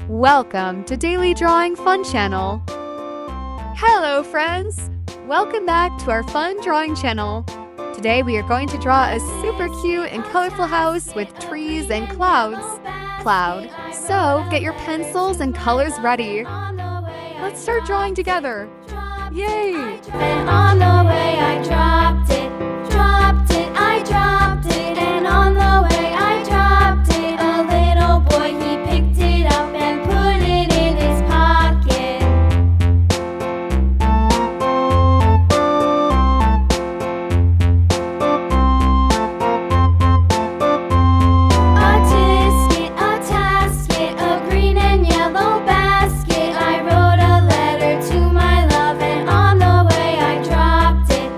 Welcome to Daily Drawing Fun Channel. Hello friends! Welcome back to our fun drawing channel. Today we are going to draw a super cute and colorful house with trees and clouds. So get your pencils and colors ready. Let's start drawing together. Yay! And on the way I dropped it, I dropped it, and on the way I dropped it. A little boy, he picked it up and put it in his pocket. A tasket, a green and yellow basket. I wrote a letter to my love, and on the way I dropped it,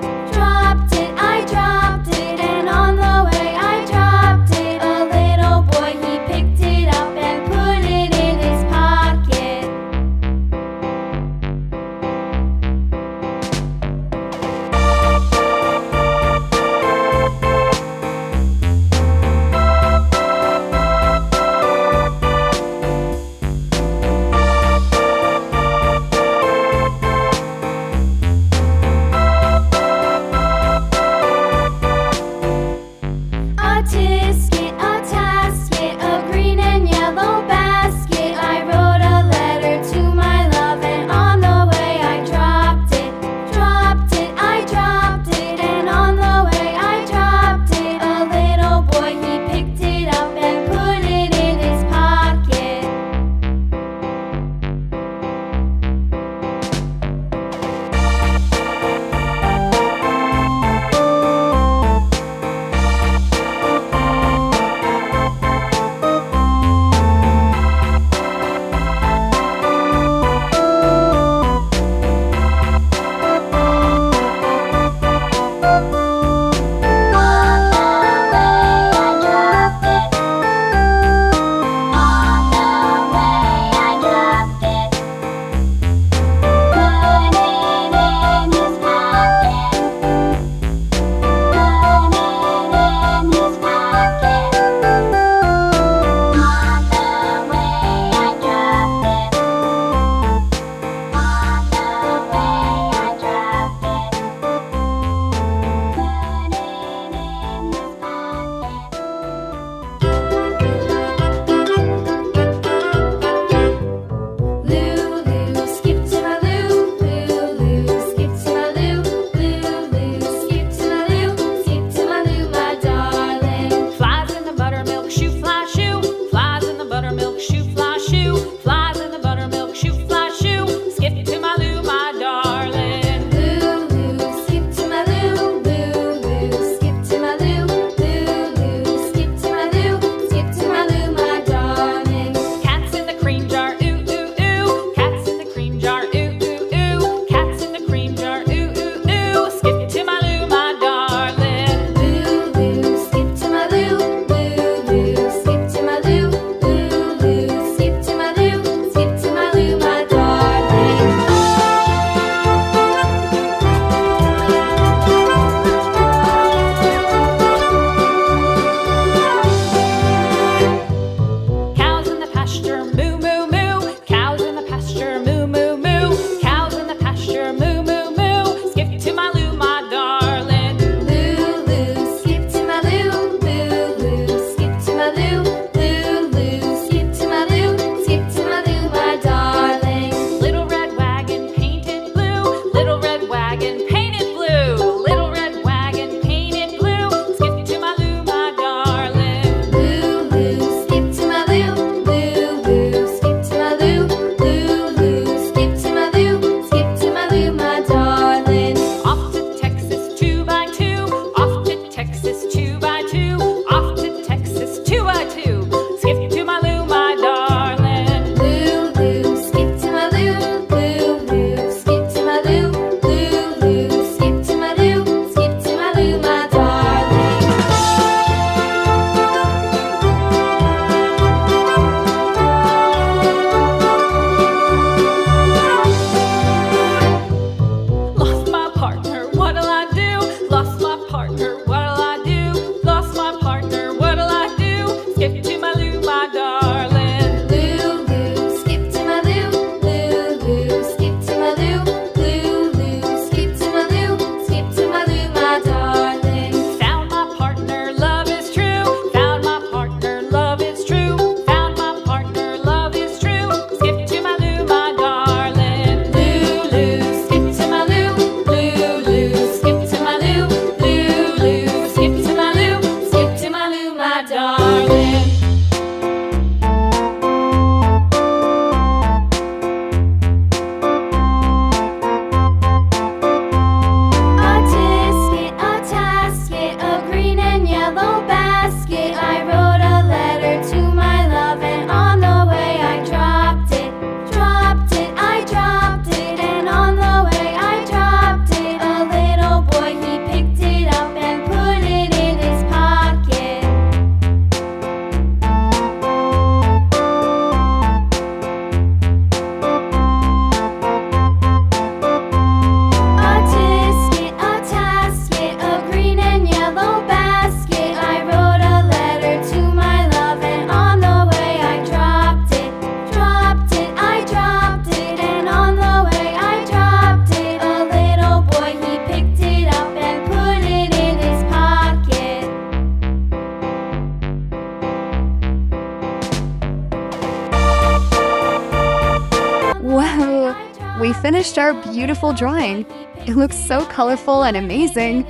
finished our beautiful drawing. It looks so colorful and amazing.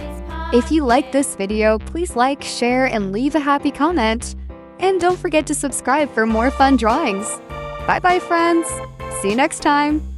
If you like this video, please like, share, and leave a happy comment. And don't forget to subscribe for more fun drawings. Bye bye, friends. See you next time.